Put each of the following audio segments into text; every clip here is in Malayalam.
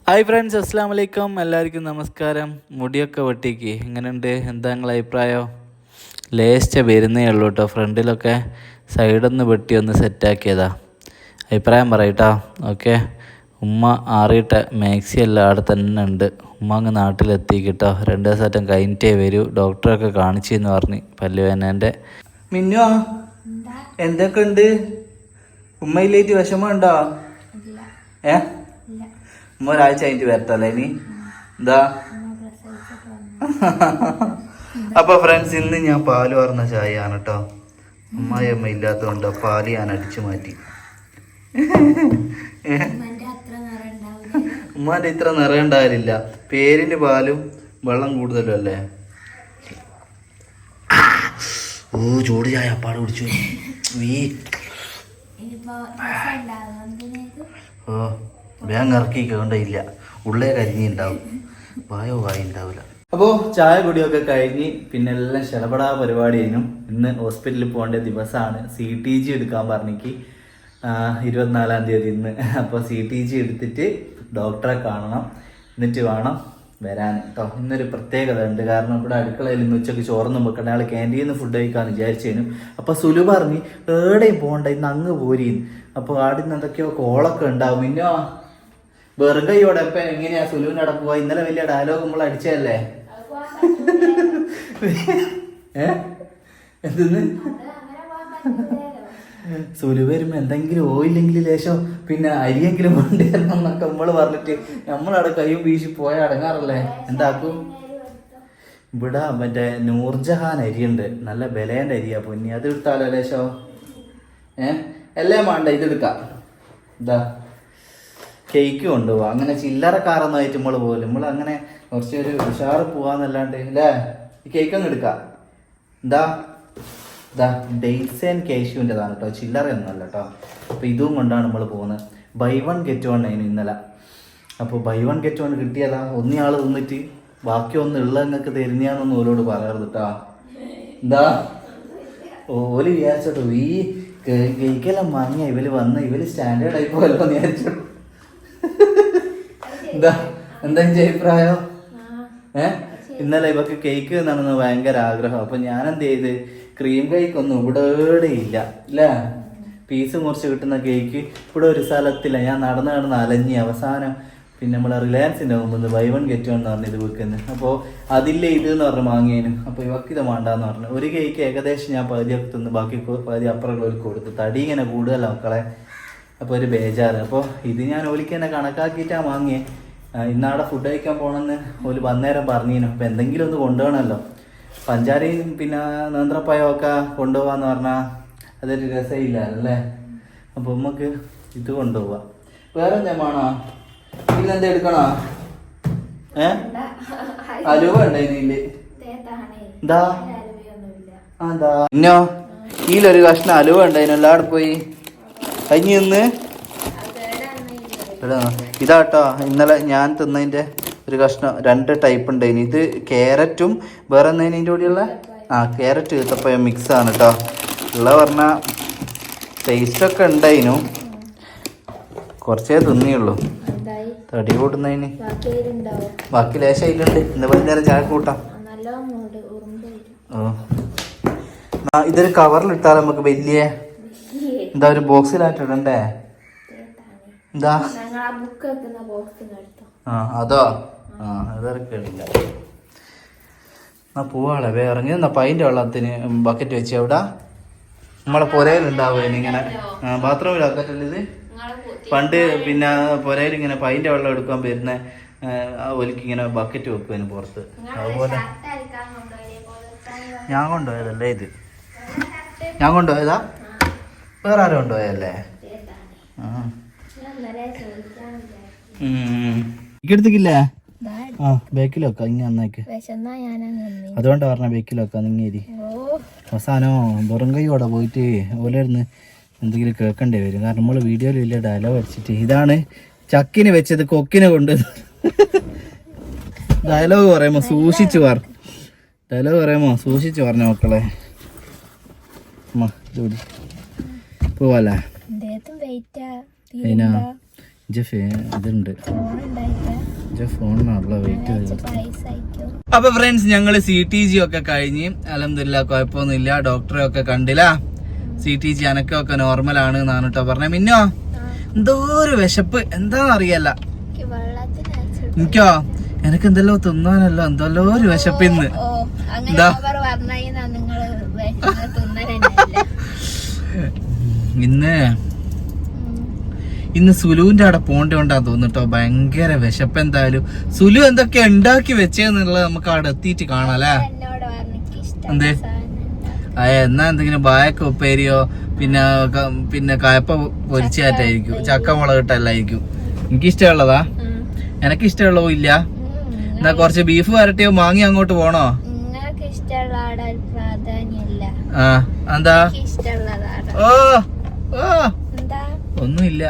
ഹായ് ഫ്രണ്ട്സ്, അസ്സാം വലൈക്കും. എല്ലാവർക്കും നമസ്കാരം. മുടിയൊക്കെ വെട്ടിക്ക് എങ്ങനെയുണ്ട്? എന്താ നിങ്ങളെ അഭിപ്രായം? ലേസ്റ്റ് വരുന്നേ ഉള്ളൂ കേട്ടോ. ഫ്രണ്ടിലൊക്കെ സൈഡൊന്ന് വെട്ടി ഒന്ന് സെറ്റാക്കിയതാ. അഭിപ്രായം പറയട്ടോ. ഓക്കെ. ഉമ്മ ആറിയിട്ട മാക്സി എല്ലാം അവിടെ തന്നെ ഉണ്ട്. ഉമ്മ അങ്ങ് നാട്ടിലെത്തി കേട്ടോ. 2 ദിവസമായിട്ടും കഴിഞ്ഞിട്ടേ വരൂ. ഡോക്ടറൊക്കെ കാണിച്ചെന്ന് പറഞ്ഞ് പല്ലുവേദനേൻ്റെ. മിന്നോ എന്തൊക്കെ ഉണ്ട്? ഉമ്മയിലേക്ക് വിഷമമുണ്ടോ? ഉമ്മ ഒരാഴ്ച കഴിഞ്ഞിട്ട് വരട്ടല്ലേ ഇനി? എന്താ? അപ്പൊ ഫ്രണ്ട്സ്, ഇന്ന് ഞാൻ പാല് പറഞ്ഞ ചായ ആണ് കേട്ടോ. ഉമ്മായി അമ്മ ഇല്ലാത്തതുകൊണ്ട് പാല് ഞാൻ അടിച്ചു മാറ്റി. ഉമ്മാന്റെ ഇത്ര നിറയുണ്ടാവില്ല. പേരിന് പാലും വെള്ളം കൂടുതലും അല്ലേ. ഓ, ചൂട് ചായ അപ്പാട് കുടിച്ചു. ഓ, വേഗം ഇറക്കി കേണ്ടില്ല. ഉള്ളേ കരിഞ്ഞിണ്ടാവും, വായോ വായി ഉണ്ടാവില്ല. അപ്പോൾ ചായ കുടിയൊക്കെ കഴിഞ്ഞ് പിന്നെ എല്ലാം ശലപടാ പരിപാടി കഴിഞ്ഞു. ഇന്ന് ഹോസ്പിറ്റലിൽ പോകേണ്ട ദിവസമാണ്. CTG എടുക്കാൻ പറഞ്ഞിക്ക് 24-ാം തീയതി ഇന്ന്. അപ്പോൾ CTG എടുത്തിട്ട് ഡോക്ടറെ കാണണം, എന്നിട്ട് വേണം വരാൻ കേട്ടോ. ഇന്നൊരു പ്രത്യേകത ഉണ്ട്. കാരണം ഇവിടെ അടുക്കളയിൽ ഇന്ന് ഉച്ചയ്ക്ക് ചോറൊന്നും വെക്കണ്ട. അയാൾ ക്യാൻറ്റീനിൽ നിന്ന് ഫുഡ് കഴിക്കാമെന്ന് വിചാരിച്ചേനു. അപ്പോൾ സുലു പറഞ്ഞ് എവിടെയും പോകണ്ട, ഇന്ന് അങ്ങ് പോരീന്ന്. അപ്പോൾ ആടിന്ന് എന്തൊക്കെയോ കോളൊക്കെ ഉണ്ടാവും. പിന്നോ വെറും കൈയോടെ ഇപ്പം എങ്ങനെയാ സുലുവിൻ്റെ അവിടെ പോവാ? ഇന്നലെ വലിയ ഡയലോഗ് നമ്മൾ അടിച്ചതല്ലേ? എന്തെന്ന് സുലു വരുമ്പോ എന്തെങ്കിലും ഓയില്ലെങ്കിൽ ലേശം പിന്നെ അരിയെങ്കിലും കൊണ്ടുവരണം എന്നൊക്കെ നമ്മള് പറഞ്ഞിട്ട് നമ്മളവിടെ കയ്യും വീശി പോയ അടങ്ങാറല്ലേ. എന്താക്കും? ഇവിടെ മറ്റേ നൂർജഹാൻ അരിയുണ്ട്, നല്ല ബലേന്റെ അരിയാ പൊന്നി. അത് എടുത്താലോ ലേശോ? എല്ലാം വേണ്ട, ഇതെടുക്കാം. ഇതാ കേക്ക് കൊണ്ടുപോവാ. അങ്ങനെ ചില്ലറക്കാരൊന്നായിട്ട് നമ്മള് പോലും നമ്മൾ അങ്ങനെ കുറച്ചൊരു ഉഷാറ് പോവാന്നല്ലാണ്ട് അല്ലേ. ഈ കേക്ക് അങ്ങ് എടുക്കാം. ഇതാ ഡേറ്റ്സ് ആൻഡ് കേശുവിൻ്റെതാണ് കേട്ടോ, ചില്ലറയൊന്നുമല്ല കേട്ടോ. അപ്പോൾ ഇതും കൊണ്ടാണ് നമ്മൾ പോകുന്നത്. ബൈ 1 ഗെറ്റ് 1 ആയിരുന്നു ഇന്നലെ. അപ്പോൾ ബൈ 1 ഗെറ്റ് 1 കിട്ടിയതാ. ഒന്നയാൾ തിന്നിട്ട് ബാക്കി ഒന്ന് ഉള്ള നിങ്ങൾക്ക് തരുന്നതാണെന്ന് ഓരോട് പറയരുത് കേട്ടോ. എന്താ ഓല് വിചാരിച്ചോട്ടോ ഈ കേക്കെല്ലാം വാങ്ങിയ ഇവര് സ്റ്റാൻഡേർഡ് ആയി പോയല്ലോ എന്ന് വിചാരിച്ചോട്ടു. എന്താ എന്റെ അഭിപ്രായം? ഇന്നലെ ഇവക്ക് കേക്ക് എന്നാണെന്ന് ഭയങ്കര ആഗ്രഹം. അപ്പൊ ഞാൻ എന്ത് ചെയ്ത്, ക്രീം കേക്ക് ഒന്നും ഇവിടെ ഇല്ല അല്ലേ. പീസ് മുറിച്ച് കിട്ടുന്ന കേക്ക് ഇവിടെ ഒരു സ്ഥലത്തില്ല. ഞാൻ നടന്ന് അലഞ്ഞി അവസാനം പിന്നെ നമ്മളെ റിലയൻസിന്റെ മുമ്പ് ബൈ 1 ഗെറ്റ് 1 എന്ന് പറഞ്ഞ് ഇത് വെക്കുന്നത്. അപ്പോൾ അതില്ലേ ഇത് എന്ന് പറഞ്ഞ് വാങ്ങിയേനു. അപ്പോൾ ഇവക്ക് ഇത് വേണ്ടാന്ന് പറഞ്ഞു. ഒരു കേക്ക് ഏകദേശം ഞാൻ പകുതിയൊക്കെ തിന്ന്, ബാക്കി പകുതി അപ്പുറമുള്ളവർക്ക് കൊടുത്തു. തടി ഇങ്ങനെ കൂടുതലല്ല മക്കളെ. അപ്പോൾ ഒരു ബേജാറ്. അപ്പോൾ ഇത് ഞാൻ ഓലിക്ക് തന്നെ കണക്കാക്കിയിട്ടാണ് വാങ്ങിയേ. ഇന്നാടെ ഫുഡ് കഴിക്കാൻ പോകണമെന്ന് ഓല് വന്നേരം പറഞ്ഞിനു. അപ്പോൾ എന്തെങ്കിലും ഒന്ന് കൊണ്ടുപോകണമല്ലോ. പഞ്ചാരയും പിന്നെ നേന്ത്രപ്പഴമൊക്കെ കൊണ്ടുപോകാന്ന് പറഞ്ഞാൽ അതൊരു രസമില്ല അല്ലേ. അപ്പോൾ നമുക്ക് ഇത് കൊണ്ടുപോവാം. വേറെ എന്താ വേണോ? ഇതിലെന്താ എടുക്കണോ? അലുവ ഉണ്ടോ ഇതില്? എന്താ ഇന്നോ ഇതിലൊരു കഷ്ണം അലുവ ഉണ്ടായിരുന്നു. അവിടെ പോയി കഴിഞ്ഞ് നിന്ന് ഇതാട്ടോ ഇന്നലെ ഞാൻ തിന്നതിൻ്റെ ഒരു കഷ്ണം. 2 ടൈപ്പ് ഉണ്ടായിന്. ഇത് ക്യാരറ്റും വേറെ എന്നതിൻ്റെ കൂടെയുള്ള ക്യാരറ്റ് ഈത്തപ്പഴം മിക്സാണ് കേട്ടോ. ഉള്ള പറഞ്ഞാൽ ടേസ്റ്റൊക്കെ ഉണ്ടായിനു. കുറച്ചേ തിന്നിയുള്ളൂ തടി കൂട്ടുന്നതിന്. ബാക്കി ലേശം അതിലുണ്ട്. ഇന്ന് വൈകുന്നേരം ചായ കൂട്ടാം. ഇതൊരു കവറിലിട്ടാൽ നമുക്ക് വലിയ എന്താ ഒരു ബോക്സിലായിട്ട് ഇടണ്ടേ? എന്താ അതോ അതൊക്കെയില്ല. എന്നാ പോവാളെ ഇറങ്ങി നിന്നാ പൈൻ്റെ വെള്ളത്തിന് ബക്കറ്റ് വെച്ച് അവിടെ നമ്മളെ പുരയിലുണ്ടാവും ഇങ്ങനെ. ബാത്റൂമിലാക്കട്ടല്ലേ ഇത്? പണ്ട് പിന്നെ പുരയിൽ ഇങ്ങനെ പൈൻ്റെ വെള്ളം എടുക്കാൻ വരുന്ന ഒലിക്ക് ഇങ്ങനെ ബക്കറ്റ് വെക്കുവാന് പുറത്ത്. അതുപോലെ ഞാൻ കൊണ്ടുപോയതല്ലേ ഇത്? ഞാൻ കൊണ്ടുപോയതാ? വേറെ ആരും കൊണ്ടുപോയല്ലേ? എടുത്തിക്കില്ലേ? ബേക്കിൽ വെക്കാം. ഇങ്ങനെ നന്നാക്കി അതുകൊണ്ടാ പറഞ്ഞ ബേക്കിൽ വെക്കാം. നിങ്ങേരി അവസാനോ വെറും കൈയോടെ പോയിട്ട് ഓലായിരുന്നു എന്തെങ്കിലും കേൾക്കേണ്ടി വരും. കാരണം നമ്മൾ വീഡിയോയിൽ വലിയ ഡയലോഗ് അടിച്ചിട്ട് ഇതാണ് ചക്കിന് വെച്ചത് കൊക്കിനെ കൊണ്ട് ഡയലോഗ് പറയുമ്പോ സൂക്ഷിച്ചു പറഞ്ഞ മക്കളെ. പോവാല്ലേ? ഇതുണ്ട് ഫോണിനുള്ള വെയിറ്റ് ചെയ്ത്. അപ്പൊ ഫ്രണ്ട്സ് ഞങ്ങള് CTG ഒക്കെ കഴിഞ്ഞ് അൽഹംദുലില്ലാ കുഴപ്പമൊന്നുമില്ല. ഡോക്ടറെ ഒക്കെ കണ്ടില്ല. CTG അനക്കൊക്കെ നോർമൽ ആണ് എന്നാണ് കേട്ടോ പറഞ്ഞ. മിന്നോ എന്തോ ഒരു വിശപ്പ് എന്താന്നറിയല്ല. എനിക്കോ എനക്ക് എന്തെല്ലോ തിന്നാനല്ലോ എന്തെല്ലോ ഒരു വിശപ്പ് ഇന്ന്. എന്താ ഇന്ന് സുലുവിന്റെ അവിടെ പോണ്ടോണ്ടാ തോന്നിട്ടോ. ഭയങ്കര വിശപ്പ്. എന്തായാലും സുലു എന്തൊക്കെ ഉണ്ടാക്കി വെച്ചെന്നുള്ളത് നമുക്ക് അവിടെ എത്തിയിട്ട് കാണാല്ലേ. എന്തേ എന്നാ എന്തെങ്കിലും ബായൊക്കെ ഉപ്പേരിയോ പിന്നെ കയപ്പ പൊരിച്ചായിട്ടായിരിക്കും, ചക്ക മുളകിട്ടല്ലായിരിക്കും. എനിക്കിഷ്ടമുള്ളതാ. എനക്കിഷ്ടമുള്ളതോ ഇല്ല. എന്നാ കുറച്ച് ബീഫ് വരട്ടിയോ മാങ്ങി അങ്ങോട്ട് പോണോ? ആ എന്താ? ഓ ഓ ഒന്നുമില്ല.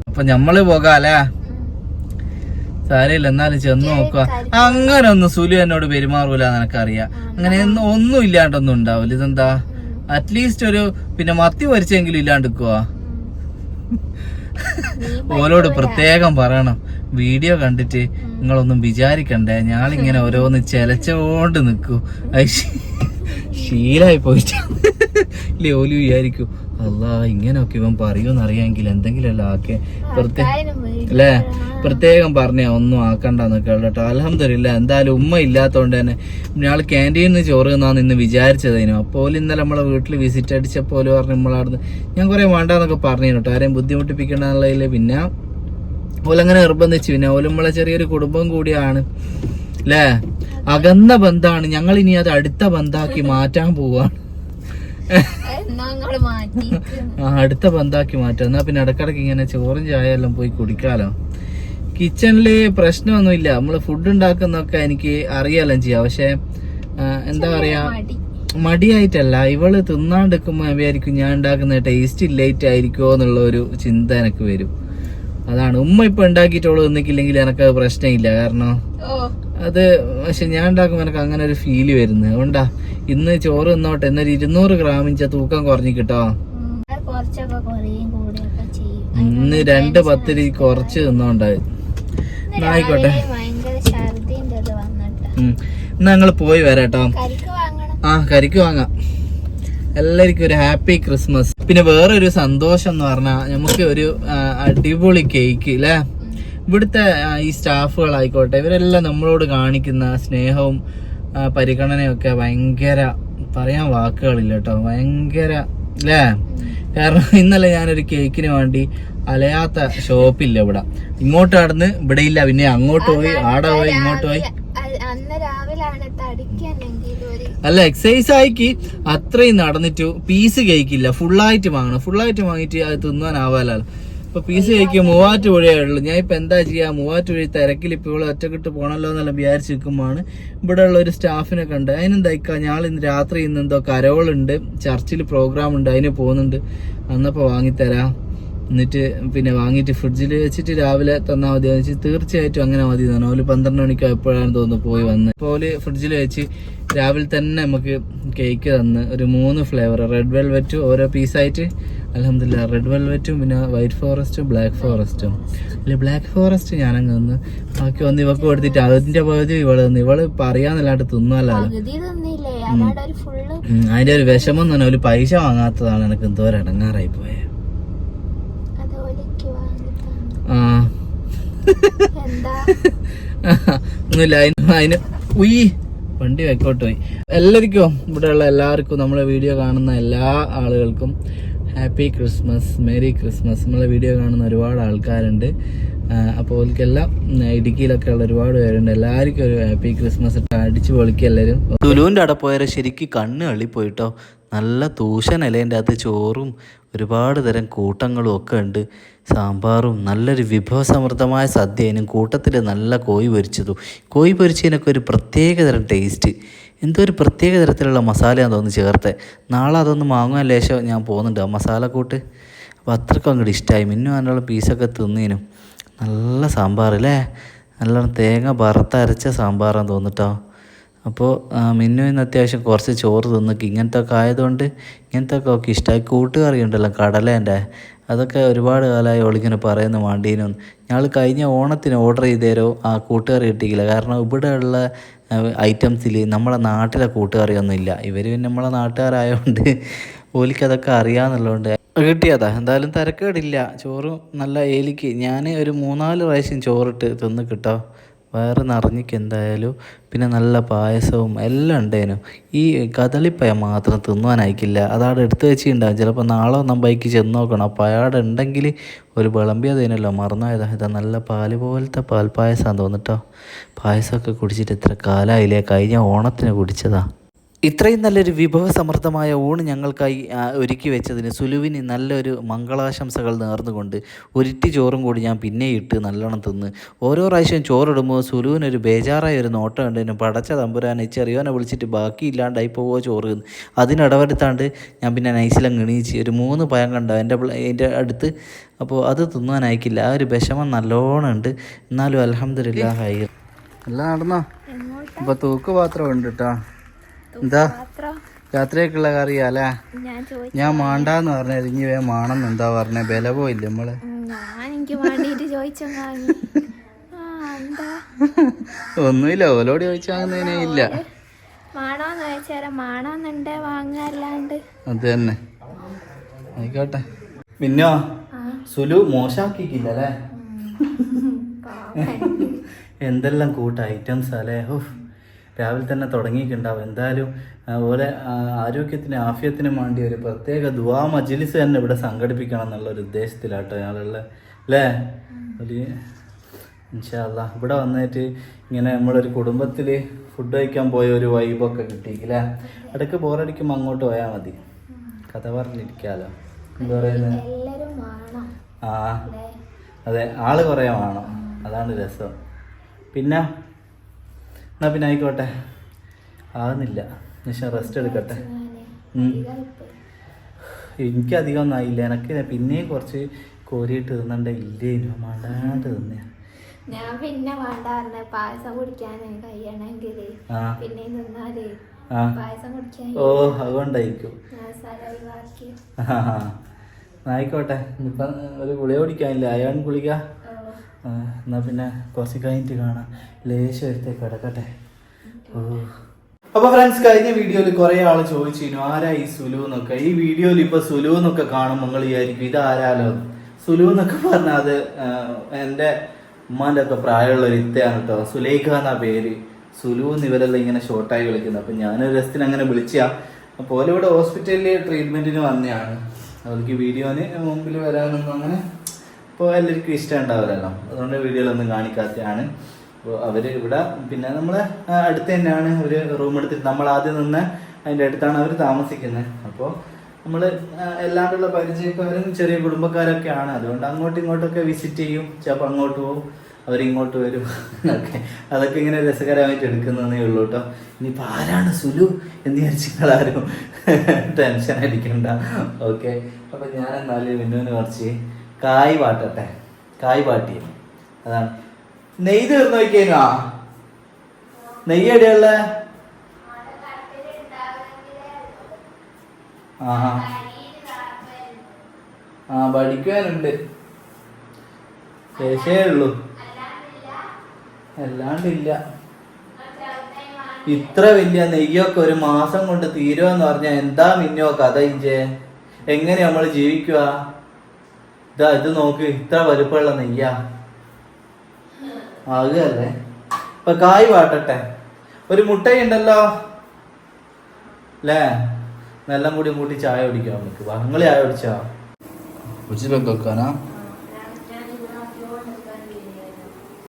അപ്പൊ ഞമ്മള് പോകാല്ലേ. സാരമില്ല, എന്നാലും ചെന്ന് നോക്കുക. അങ്ങനെ ഒന്നും സുലു എന്നോട് പെരുമാറൂല എനക്കറിയാം. അങ്ങനെ ഒന്നും ഇല്ലാണ്ടൊന്നും ഉണ്ടാവില്ല. ഇതെന്താ അറ്റ്ലീസ്റ്റ് ഒരു മത്തി വരിച്ചെങ്കിലും ഇല്ലാണ്ടിക്കുവാ. ഓലോട് പ്രത്യേകം പറയണം, വീഡിയോ കണ്ടിട്ട് നിങ്ങളൊന്നും വിചാരിക്കണ്ടേ ഞാളിങ്ങനെ ഓരോന്ന് ചെലച്ചോണ്ട് നിക്കൂ. ശീലായി പോയിട്ട് ഇല്ലേ ഓല് വിചാരിക്കൂ അല്ലാ ഇങ്ങനെയൊക്കെ ഇവൻ പറയൂന്നറിയാമെങ്കിൽ എന്തെങ്കിലും ആക്കെ അല്ലേ. പ്രത്യേകം പറഞ്ഞ ഒന്നും ആക്കണ്ടെന്നൊക്കെ കേട്ടോ. അൽഹംദുലില്ലാ എന്തായാലും ഉമ്മ ഇല്ലാത്തോണ്ട് തന്നെ ഞങ്ങൾ ക്യാൻറ്റീനിൽ നിന്ന് ചോറ് തിന്നാന്ന് ഇന്ന് വിചാരിച്ചതേനു. അപ്പോൾ ഇന്നലെ നമ്മളെ വീട്ടിൽ വിസിറ്റ് അടിച്ചപ്പോൾ പറഞ്ഞു നമ്മളവിടുന്ന് ഞാൻ കുറെ വേണ്ടാന്നൊക്കെ പറഞ്ഞു കേട്ടോ. ആരെയും ബുദ്ധിമുട്ടിപ്പിക്കണമെന്നുള്ളതിൽ പിന്നെ ഓലങ്ങനെ നിർബന്ധിച്ചു. പിന്നെ ഓല് നമ്മളെ ചെറിയൊരു കുടുംബം കൂടിയാണ് അല്ലേ. അകന്ന ബന്ധാണ്. ഞങ്ങൾ ഇനി അത് അടുത്ത ബന്ധാക്കി മാറ്റാൻ പോവാണ്. അടുത്ത ബന്ധാക്കി മാറ്റാം. എന്നാ പിന്നെ ഇടക്കിടക്ക് ഇങ്ങനെ ചോറും ചായ എല്ലാം പോയി കുടിക്കാലോ. കിച്ചണില് പ്രശ്നമൊന്നുമില്ല. നമ്മള് ഫുഡ് ഉണ്ടാക്കുന്നൊക്കെ എനിക്ക് അറിയാലോ ചെയ്യാം. പക്ഷെ എന്താ പറയാ മടിയായിട്ടല്ല, ഇവള് തിന്നാണ്ടിരിക്കുമ്പോ വിചാരിക്കും ഞാൻ ഉണ്ടാക്കുന്ന ടേസ്റ്റ് ഇല്ലേറ്റ് ആയിരിക്കുമോ എന്നുള്ള ഒരു ചിന്ത എനിക്ക് വരും. അതാണ്. ഉമ്മ ഇപ്പൊ ഉണ്ടാക്കിയിട്ടുള്ളൂ നിന്നിക്കില്ലെങ്കിൽ എനക്ക് പ്രശ്നമില്ല. കാരണം അത് പക്ഷെ ഞാൻ ഉണ്ടാക്കുമ്പോ എനിക്ക് അങ്ങനെ ഒരു ഫീല് വരുന്നത്. അതുകൊണ്ടാ ഇന്ന് ചോറ് തിന്നോട്ടെ, എന്നൊരു 200 ഗ്രാമിഞ്ച തൂക്കം കുറഞ്ഞു കിട്ടോ. ഇന്ന് 2 പത്തിരി കുറച്ച് തിന്നോണ്ടായി. ആയിക്കോട്ടെ, എന്നാ ഞങ്ങള് പോയി വരാട്ടോ. ആ കരിക്ക് വാങ്ങാം. എല്ലാവർക്കും ഒരു ഹാപ്പി ക്രിസ്മസ്. പിന്നെ വേറൊരു സന്തോഷം എന്ന് പറഞ്ഞാൽ നമുക്ക് ഒരു അടിപൊളി കേക്ക് അല്ലേ. ഇവിടുത്തെ ഈ സ്റ്റാഫുകളായിക്കോട്ടെ ഇവരെല്ലാം നമ്മളോട് കാണിക്കുന്ന സ്നേഹവും പരിഗണനയൊക്കെ ഭയങ്കര പറയാൻ വാക്കുകളില്ല കേട്ടോ. ഭയങ്കര അല്ലേ. കാരണം ഇന്നലെ ഞാനൊരു കേക്കിന് വേണ്ടി അലയാത്ത ഷോപ്പില്ല ഇവിടെ. ഇങ്ങോട്ട് നടന്ന് ഇവിടെ ഇല്ല, പിന്നെ അങ്ങോട്ട് പോയി ആടെ പോയി ഇങ്ങോട്ട് പോയി. അല്ല എക്സസൈസ് ആയിക്ക് അത്രയും നടന്നിട്ട് പീസ് കഴിക്കില്ല. ഫുള്ളായിട്ട് വാങ്ങണം. ഫുള്ളായിട്ട് വാങ്ങിയിട്ട് അത് തിന്നാനാവാലോ. ഇപ്പൊ പീസ് കഴിക്കുക മൂവാറ്റുപുഴയേ ഉള്ളൂ. ഞാൻ ഇപ്പൊ എന്താ ചെയ്യാ, മൂവാറ്റുപുഴ തിരക്കിൽ ഇപ്പൊ ഇവിടെ ഒറ്റക്കിട്ട് പോണല്ലോ എന്നെല്ലാം വിചാരിച്ച് നിൽക്കുമ്പോഴാണ് ഇവിടെ ഉള്ള ഒരു സ്റ്റാഫിനെ കണ്ട്. അതിനെന്തായിക്കാ ഞാൻ ഇന്ന് രാത്രി ഇന്ന് എന്തോ കരോളുണ്ട്, ചർച്ചിൽ പ്രോഗ്രാം ഉണ്ട്, അതിന് പോകുന്നുണ്ട്, അന്നപ്പോ വാങ്ങിത്തരാം. എന്നിട്ട് പിന്നെ വാങ്ങിയിട്ട് ഫ്രിഡ്ജിൽ വെച്ചിട്ട് രാവിലെ തന്നാൽ മതി വെച്ച്. തീർച്ചയായിട്ടും അങ്ങനെ മതി തന്നെ. ഓല് 12 മണിക്കോ എപ്പോഴാണ് തോന്നുന്നു പോയി വന്ന്. അപ്പോൾ ഓല് ഫ്രിഡ്ജിൽ വെച്ച് രാവിലെ തന്നെ നമുക്ക് കേക്ക് തന്ന് ഒരു 3 ഫ്ലേവർ റെഡ് വെൽവെറ്റും ഓരോ പീസായിട്ട്. അൽഹംദുലില്ലാ റെഡ് വെൽവെറ്റും പിന്നെ വൈറ്റ് ഫോറസ്റ്റും ബ്ലാക്ക് ഫോറസ്റ്റും. അല്ലെ ബ്ലാക്ക് ഫോറസ്റ്റ് ഞാനങ്ങ് തന്ന്. ബാക്കി വന്ന് ഇവക്ക് കൊടുത്തിട്ട് അതിന്റെ പകുതി ഇവള് തന്നു. ഇവള് പറയാന്നല്ലാണ്ട് തിന്നാലോ. അതിന്റെ ഒരു വിഷമം തന്നെ ഒരു പൈസ വാങ്ങാത്തതാണ് എനിക്ക് എന്തോ ഇടങ്ങാറായി പോയെ. ഒന്നുമില്ല. അതിന് ഉയ്യ് വണ്ടി വെക്കോട്ട് പോയി. എല്ലാവർക്കും ഇവിടെയുള്ള എല്ലാവർക്കും നമ്മളെ വീഡിയോ കാണുന്ന എല്ലാ ആളുകൾക്കും ഹാപ്പി ക്രിസ്മസ്, മേരി ക്രിസ്മസ്. നമ്മളെ വീഡിയോ കാണുന്ന ഒരുപാട് ആൾക്കാരുണ്ട്. അപ്പോൾ ഓൽക്കെല്ലാം ഇടുക്കിയിലൊക്കെ ഉള്ള ഒരുപാട് പേരുണ്ട്. എല്ലാവർക്കും ഒരു ഹാപ്പി ക്രിസ്മസ് ഇട്ട് അടിച്ചു പൊളിക്കുക എല്ലാവരും. തുലുവിൻ്റെ അവിടെ പോയാൽ ശരിക്കും കണ്ണ് അള്ളിപ്പോയിട്ടോ. നല്ല തൂശൻ ഇലേൻ്റെ അകത്ത് ചോറും ഒരുപാട് തരം കൂട്ടങ്ങളും ഒക്കെ ഉണ്ട്. സാമ്പാറും നല്ലൊരു വിഭവസമൃദ്ധമായ സദ്യനും കൂട്ടത്തിൽ നല്ല കോഴി പൊരിച്ചതും. കോഴി പൊരിച്ചതിനൊക്കെ ഒരു പ്രത്യേക തരം ടേസ്റ്റ്. എന്തോ ഒരു പ്രത്യേക തരത്തിലുള്ള മസാലയാണെന്ന് തോന്നുന്നു ചേർത്ത്. നാളെ അതൊന്ന് വാങ്ങാൻ ലേശം ഞാൻ പോകുന്നുണ്ട് ആ മസാലക്കൂട്ട്. അപ്പോൾ അത്രയ്ക്കും അങ്ങോട്ട് ഇഷ്ടമായി. മിന്നും അതിനുള്ള പീസൊക്കെ തിന്നേനും. നല്ല സാമ്പാർ അല്ലേ, നല്ല തേങ്ങ വറുത്തരച്ച സാമ്പാറാന്ന് തോന്നിട്ടോ. അപ്പോൾ മിന്നു ഇന്ന് അത്യാവശ്യം കുറച്ച് ചോറ് തിന്നിക്ക്. ഇങ്ങനത്തെ ഒക്കെ ആയതുകൊണ്ട് ഇങ്ങനത്തെ ഒക്കെ ഇഷ്ടമായി. കൂട്ടുകറി ഉണ്ടല്ലോ കടലേൻ്റെ, അതൊക്കെ ഒരുപാട് കാലമായി ഓളിങ്ങനെ പറയുന്നു വേണ്ടീനൊന്ന്. ഞങ്ങൾ കഴിഞ്ഞ ഓണത്തിന് ഓർഡർ ചെയ്തേരോ ആ കൂട്ടുകറി കിട്ടിയില്ല. കാരണം ഇവിടെയുള്ള ഐറ്റംസിൽ നമ്മളെ നാട്ടിലെ കൂട്ടുകറിയൊന്നും ഇല്ല. ഇവർ പിന്നെ നമ്മളെ നാട്ടുകാരായതുകൊണ്ട് ഓലിക്കതൊക്കെ അറിയാമെന്നുള്ളതുകൊണ്ട് കിട്ടിയതാ. എന്തായാലും തിരക്കേടില്ല. ചോറും നല്ല ഏലിക്ക് ഞാൻ ഒരു 3-4 പ്രാവശ്യം ചോറിട്ട് തിന്ന് കിട്ടോ, വയറ് നിറഞ്ഞിക്ക് എന്തായാലും. പിന്നെ നല്ല പായസവും എല്ലാം ഉണ്ടായിരുന്നു. ഈ കദളിപ്പഴം മാത്രം തിന്നുവാനായിക്കില്ല, അതവിടെ എടുത്ത് വെച്ചിട്ടുണ്ടാകും. ചിലപ്പോൾ നാളെ നമ്പൈക്ക് ചെന്ന് നോക്കണം. അപ്പോൾ അയാടെ ഉണ്ടെങ്കിൽ ഒരു വിളമ്പിയതേനല്ലോ, മറന്നുപോയതാ. ഇതാ നല്ല പാല് പോലത്തെ പാൽപ്പായസമാണെന്ന് തോന്നിട്ടോ. പായസമൊക്കെ കുടിച്ചിട്ട് എത്ര കാലമായില്ലേ, കഴിഞ്ഞ ഓണത്തിന് കുടിച്ചതാ. ഇത്രയും നല്ലൊരു വിഭവസമൃദ്ധമായ ഊണ് ഞങ്ങൾക്കായി ഒരുക്കി വെച്ചതിന് സുലുവിന് നല്ലൊരു മംഗളാശംസകൾ നേർന്നുകൊണ്ട് ഒരിറ്റി ചോറും കൂടി ഞാൻ പിന്നെ ഇട്ട് നല്ലോണം തിന്ന്. ഓരോ പ്രാവശ്യം ചോറിടുമ്പോൾ സുലുവിനൊരു ബേജാറായ ഒരു നോട്ടം ഉണ്ടേനും. പടച്ച തമ്പുരാനെ ചെറിയോനെ വിളിച്ചിട്ട് ബാക്കിയില്ലാണ്ടായി പോവോ ചോറ്. അതിനിടവരുത്താണ്ട് ഞാൻ പിന്നെ നൈസിലങ്ങ് എണീച്ച് ഒരു 3 പഴം കണ്ട എൻ്റെ അടുത്ത്. അപ്പോൾ അത് തിന്നാനായിക്കില്ല. ആ ഒരു വിഷമം നല്ലോണം ഉണ്ട്. എന്നാലും അൽഹംദുലില്ലാ ഹൈർ. എല്ലാം നടന്നോ? അപ്പോൾ തൂക്ക് പാത്രം ഉണ്ട് കേട്ടോ. എന്താ രാത്രിയൊക്കെയുള്ള കറിയാല്ലേ? ഞാൻ മാണ്ടാന്ന് പറഞ്ഞത് ഇനി വേ മാണെന്ന് എന്താ പറഞ്ഞേ? വില പോയില്ലേ നമ്മള്? ഒന്നുമില്ല, ഓലോട് ചോദിച്ചാകുന്നതിനേ ഇല്ല. അത് തന്നെ ആയിക്കോട്ടെ. പിന്നോ സുലു മോശാക്കിക്കില്ലല്ലേ? എന്തെല്ലാം കൂട്ട ഐറ്റംസ് അല്ലേ. രാവിലെ തന്നെ തുടങ്ങിയിട്ടുണ്ടാവും. എന്തായാലും അതുപോലെ ആരോഗ്യത്തിന് ആഫിയത്തിനും വേണ്ടി ഒരു പ്രത്യേക ദുആ മജ്ലിസ് തന്നെ ഇവിടെ സംഘടിപ്പിക്കണം എന്നുള്ളൊരു ഉദ്ദേശത്തിലാട്ടോ ഞാനുള്ള അല്ലേ. ഒരു ഇൻഷാ അല്ലാഹ് ഇവിടെ വന്നിട്ട് ഇങ്ങനെ നമ്മളൊരു കുടുംബത്തിൽ ഫുഡ് കഴിക്കാൻ പോയ ഒരു വൈബൊക്കെ കിട്ടിയില്ലേ. ഇടയ്ക്ക് ബോറടിക്കുമ്പോൾ അങ്ങോട്ട് പോയാൽ മതി, കഥ പറഞ്ഞിരിക്കാലോ. എന്താ പറയുന്നത്? ആ അതെ, ആള് കുറേ വേണം, അതാണ് രസം. പിന്നെ എന്നാ പിന്നെ ആയിക്കോട്ടെ, ആകുന്നില്ല, പക്ഷെ റെസ്റ്റ് എടുക്കട്ടെ. എനിക്കധികം ഒന്നും ആയില്ല, എനിക്ക് പിന്നെയും കുറച്ച് കോരിയിട്ട് തിന്നണ്ടേ ഇല്ലേനു, മണ്ടാണ്ട് തിന്ന. ഞാൻ പിന്നെ വേണ്ട പായസം കുടിക്കാൻ കഴിയണമെങ്കിൽ ഓ അതുകൊണ്ടായിരിക്കും. ആയിക്കോട്ടെ, ഇപ്പം ഒരു ഗുളിക കുടിക്കാനില്ല, അയാൾ ഗുളിക. എന്നാ പിന്നെ കുറച്ച് കഴിഞ്ഞിട്ട് കാണാം, ലേശം എടുത്തേക്ക് കിടക്കട്ടെ. അപ്പൊ ഫ്രണ്ട്സ്, കഴിഞ്ഞ വീഡിയോയിൽ കുറെ ആള് ചോദിച്ചിരുന്നു ആരാ ഈ സുലു എന്നൊക്കെ. ഈ വീഡിയോയിൽ ഇപ്പൊ സുലു എന്നൊക്കെ കാണുമ്പോൾ നിങ്ങൾ വിചാരിക്കും ഇത് ആരാലോ. സുലു എന്നൊക്കെ പറഞ്ഞാൽ അത് എൻ്റെ ഉമ്മാൻ്റെ ഒക്കെ പ്രായമുള്ള ഒരു ഇത്തയാണ് കേട്ടോ. സുലൈഖ എന്നാ പേര്. സുലു എന്ന് ഇവരെല്ലാം ഇങ്ങനെ ഷോർട്ടായി വിളിക്കുന്നത്. അപ്പൊ ഞാനൊരു രസത്തിന് അങ്ങനെ വിളിച്ചാ. അപ്പോൾ ഇവിടെ ഹോസ്പിറ്റലിൽ ട്രീറ്റ്മെന്റിന് വന്നതാണ്. അവർക്ക് വീഡിയോന് മുമ്പിൽ വരാനൊന്നും അങ്ങനെ ഇപ്പോൾ എല്ലാവർക്കും ഇഷ്ടം ഉണ്ടാവില്ലല്ലോ, അതുകൊണ്ട് വീഡിയോയിലൊന്നും കാണിക്കാത്തതാണ്. അപ്പോൾ അവർ ഇവിടെ പിന്നെ നമ്മൾ അടുത്ത് തന്നെയാണ് ഒരു റൂം എടുത്തിട്ട് നമ്മൾ ആദ്യം നിന്ന് അതിൻ്റെ അടുത്താണ് അവർ താമസിക്കുന്നത്. അപ്പോൾ നമ്മൾ എല്ലാണ്ടുള്ള പരിചയമൊക്കെ അവരും ചെറിയ കുടുംബക്കാരൊക്കെയാണ്. അതുകൊണ്ട് അങ്ങോട്ടും ഇങ്ങോട്ടൊക്കെ വിസിറ്റ് ചെയ്യും, ചിലപ്പോൾ അങ്ങോട്ട് പോകും, അവരിങ്ങോട്ട് വരും. ഓക്കെ, അതൊക്കെ ഇങ്ങനെ രസകരമായിട്ട് എടുക്കുന്നതേ ഉള്ളൂ കേട്ടോ. ഇനിയിപ്പോൾ ആരാണ് സുലു എന്ന് വിചാരിച്ചാലും ടെൻഷൻ അടിക്കണ്ട. ഓക്കെ, അപ്പം ഞാൻ എന്നാലും മിന്നുവിന് കുറച്ച് കായ് പാട്ടട്ടെ. കായ് പാട്ടി അതാണ്. നെയ്യ് തീർന്നു നോക്കിയേനോ? നെയ്യ് എവിടെയുള്ള? പഠിക്കാനുണ്ട്, ശേഷേ ഉള്ളൂ, അല്ലാണ്ടില്ല. ഇത്ര വലിയ നെയ്യൊക്കെ ഒരു മാസം കൊണ്ട് തീരുമെന്ന് പറഞ്ഞാൽ എന്താ മിന്നോ കഥ ഇഞ്ചേ? എങ്ങനെ നമ്മൾ ജീവിക്കുക? ഇതാ ഇത് നോക്ക്, ഇത്ര വലുപ്പമുള്ള നെയ്യാ ആകുകയല്ലേ. ഇപ്പൊ കായ് വാട്ടട്ടെ. ഒരു മുട്ടയുണ്ടല്ലോ അല്ലേ, എല്ലാം കൂടി കൂട്ടി ചായ കുടിക്കാം നമുക്ക്. നിങ്ങൾ ചായ കുടിച്ചാ കുടിച്ചിട്ടൊക്കെ വെക്കാനാ?